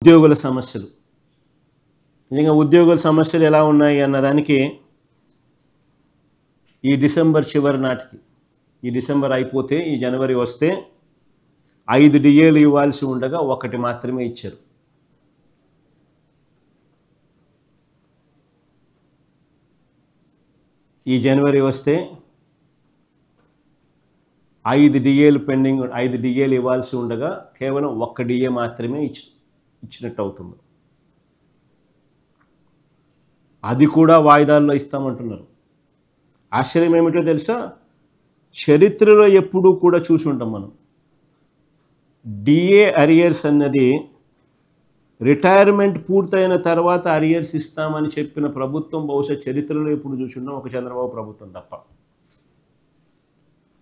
ఉద్యోగుల సమస్యలు. నిజంగా ఉద్యోగుల సమస్యలు ఎలా ఉన్నాయి అన్నదానికి ఈ డిసెంబర్ చివరి నాటికి, ఈ డిసెంబర్ అయిపోతే ఈ జనవరి వస్తే 5 డిఏలు ఇవ్వాల్సి ఉండగా 1 మాత్రమే ఇచ్చారు. ఈ జనవరి వస్తే 5 డిఏలు పెండింగ్, 5 డిఏలు ఇవ్వాల్సి ఉండగా కేవలం 1 డిఏ మాత్రమే ఇచ్చినట్టు అవుతుంది. అది కూడా వాయిదాల్లో ఇస్తామంటున్నారు. ఆశ్చర్యం ఏమిటో తెలుసా? చరిత్రలో ఎప్పుడూ కూడా చూసి ఉంటాం మనం, డిఏ అరియర్స్ అన్నది రిటైర్మెంట్ పూర్తయిన తర్వాత అరియర్స్ ఇస్తామని చెప్పిన ప్రభుత్వం బహుశా చరిత్రలో ఎప్పుడు చూసుంటాం, ఒక చంద్రబాబు ప్రభుత్వం తప్ప.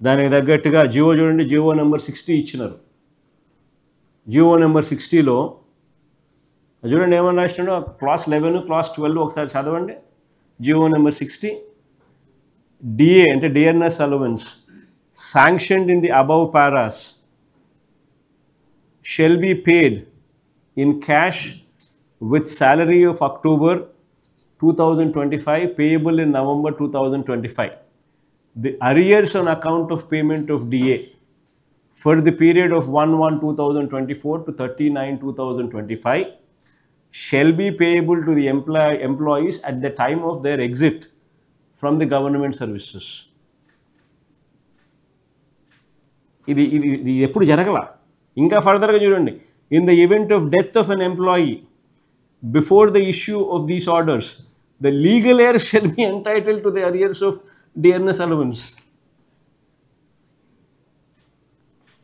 దానికి తగ్గట్టుగా జియో చూడండి, జియో నెంబర్ 60 ఇచ్చినారు. జియో నెంబర్ 60లో చూడండి ఏమన్నా రాసినాడో, క్లాస్ 11 క్లాస్ 12 ఒకసారి చదవండి. జియో నెంబర్ 60, డిఏ అంటే dearness allowance sanctioned in the above paras shall be paid in cash with salary of October 2025 payable in November 2025. The arrears on account of payment of DA for the period of 1/1/2024 to 30/9/2025 shall be payable to the employees at the time of their exit from the government services. ఇది ఎప్పుడు జరగల. ఇంకా ఫర్దర్గా చూడండి, in the event of death of an employee before the issue of these orders the legal air shall be entitled to the arrears of dearness allowance.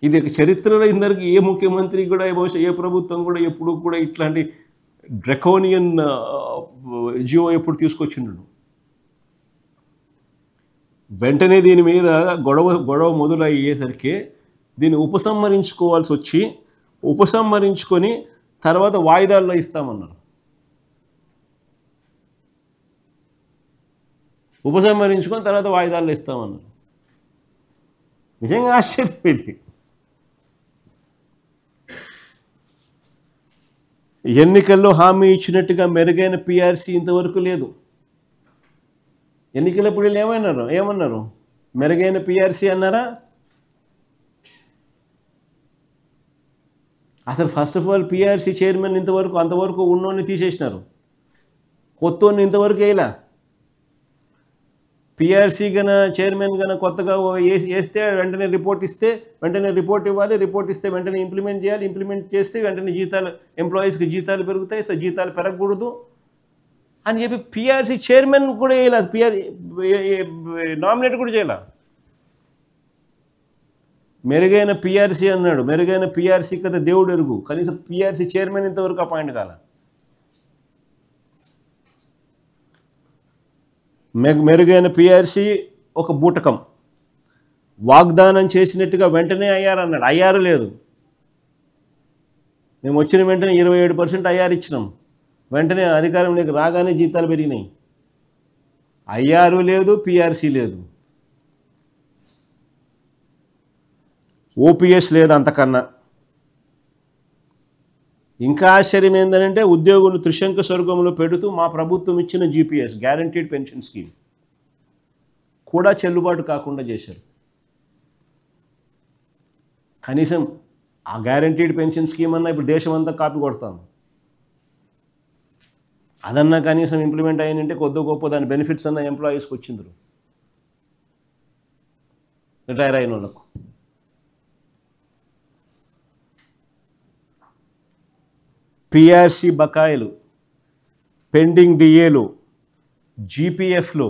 ఇది చరిత్రలో ఇందరికి ఏ ముఖ్యమంత్రి కూడా, బహుశా ఏ ప్రభుత్వం కూడా ఎప్పుడు కూడా ఇట్లాంటి డ్రకోనియన్ జియో ఎప్పుడు తీసుకొచ్చిండు. వెంటనే దీని మీద గొడవ మొదలయ్యేసరికి దీన్ని ఉపసంహరించుకోవాల్సి వచ్చి, ఉపసంహరించుకొని తర్వాత వాయిదాల్లో ఇస్తామన్నారు. ఉపసంహరించుకొని తర్వాత వాయిదాల్లో ఇస్తామన్నారు. నిజంగా ఆశ్చర్యం ఇది. ఎన్నికల్లో హామీ ఇచ్చినట్టుగా మెరుగైన పిఆర్సీ ఇంతవరకు లేదు. ఎన్నికలప్పుడు వీళ్ళు ఏమన్నారు? మెరుగైన పిఆర్సీ అన్నారా? అసలు first of all PRC chairman అంతవరకు ఉన్నోని తీసేసినారు, కొత్తోని ఇంతవరకు వేయలా. పిఆర్సీ చైర్మన్ కొత్తగా వేస్తే వెంటనే రిపోర్ట్ ఇస్తే వెంటనే రిపోర్ట్ ఇవ్వాలి, రిపోర్ట్ ఇస్తే వెంటనే ఇంప్లిమెంట్ చేయాలి, ఇంప్లిమెంట్ చేస్తే వెంటనే జీతాలు, ఎంప్లాయీస్కి జీతాలు పెరుగుతాయి, సో జీతాలు పెరగకూడదు అని చెప్పి పిఆర్సీ చైర్మన్ కూడా వేయాలి, నామినేట్ కూడా చేయాల. మెరుగైన పిఆర్సీ అన్నాడు. మెరుగైన పిఆర్సీ కదా దేవుడు ఎరుగు, కనీసం పిఆర్సీ చైర్మన్ ఇంతవరకు అపాయింట్ కాల. మెరుగైన పిఆర్సీ ఒక బూటకం. వాగ్దానం చేసినట్టుగా వెంటనే అయ్యారన్నాడు, అయ్యారు లేదు. మేము వచ్చిన వెంటనే 27% అయ్యారు ఇచ్చినాం, వెంటనే అధికారంలోకి రాగానే జీతాలు పెరిగినాయి. అయ్యారు లేదు, పిఆర్సీ లేదు, ఓపీఎస్ లేదు. అంతకన్నా ఇంకా ఆశ్చర్యం ఏంటంటే ఉద్యోగులు త్రిశంక స్వర్గంలో పెడుతూ మా ప్రభుత్వం ఇచ్చిన జీపీఎస్ గ్యారంటీడ్ పెన్షన్ స్కీమ్ కూడా చెల్లుబాటు కాకుండా చేశారు. కనీసం ఆ గ్యారంటీడ్ పెన్షన్ స్కీమ్ అన్నా ఇప్పుడు దేశం అంతా కాపీ కొడతాం, అదన్నా కనీసం ఇంప్లిమెంట్ అయ్యిందంటే కొద్ది గొప్ప దాని బెనిఫిట్స్ అన్న ఎంప్లాయీస్కి వచ్చిందరు, రిటైర్ అయిన వాళ్ళకు. పిఆర్సీ బకాయిలు, పెండింగ్ డిఏలు, జీపీఎఫ్లు,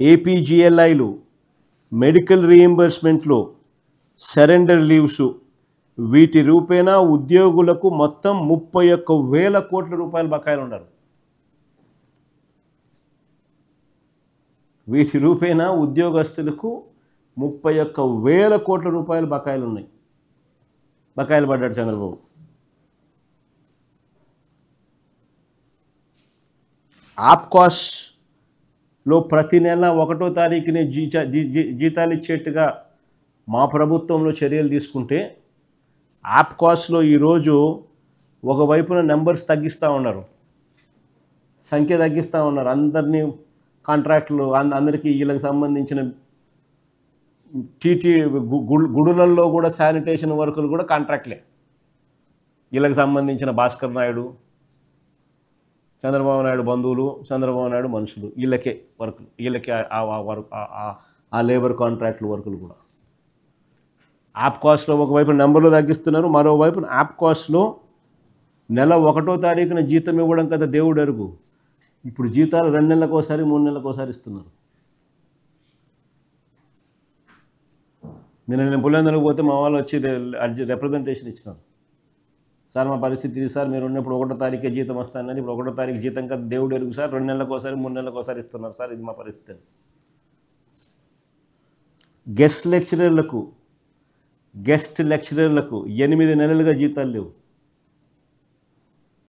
ఏపీజీఎల్ఐలు, మెడికల్ రీయింబర్స్మెంట్లు, సరెండర్ లీవ్స్, వీటి రూపేణా ఉద్యోగులకు మొత్తం 31,000 కోట్ల రూపాయల బకాయిలు ఉన్నారు. వీటి రూపేణా ఉద్యోగస్తులకు 31,000 కోట్ల రూపాయల బకాయిలు ఉన్నాయి. బకాయిలు పడ్డాడు చంద్రబాబు. ఆప్కాస్లో ప్రతి నెల 1వ తారీఖునే జీతాలు ఇచ్చేట్టుగా మా ప్రభుత్వంలో చర్యలు తీసుకుంటే, ఆప్కాస్లో ఈరోజు ఒకవైపున నెంబర్స్ తగ్గిస్తూ ఉన్నారు, సంఖ్య తగ్గిస్తూ ఉన్నారు. అందరినీ కాంట్రాక్టులు అందరికీ వీళ్ళకి సంబంధించిన టీటీ గుడులల్లో కూడా శానిటేషన్ వర్కులు కూడా కాంట్రాక్ట్లే. వీళ్ళకి సంబంధించిన భాస్కర్ నాయుడు, చంద్రబాబు నాయుడు బంధువులు, చంద్రబాబు నాయుడు మనుషులు, వీళ్ళకే వర్కులు, వీళ్ళకే ఆ లేబర్ కాంట్రాక్టుల వర్కులు కూడా. యాప్ కాస్ట్లో ఒకవైపు నెంబర్లు తగ్గిస్తున్నారు, మరోవైపు యాప్ కాస్ట్లో నెల 1వ తారీఖున జీతం ఇవ్వడం కదా దేవుడు ఎరుగు. ఇప్పుడు జీతాలు 2 నెలలకు ఒకసారి 3 నెలలకు ఒకసారి ఇస్తున్నారు. నేను పులివెందులకు పోతే మా వాళ్ళు వచ్చి రిప్రజెంటేషన్ ఇచ్చినారు. సార్ మా పరిస్థితి ఇది సార్, మీరు ఉన్నప్పుడు 1వ తారీఖే జీతం వస్తానని, ఇప్పుడు 1వ తారీఖు జీతం కదా దేవుడు ఎరుగు సార్, 2 నెలలకు ఒకసారి 3 నెలలకు ఒకసారి ఇస్తున్నారు సార్, ఇది మా పరిస్థితి. గెస్ట్ లెక్చరర్లకు 8 నెలలుగా జీతాలు లేవు.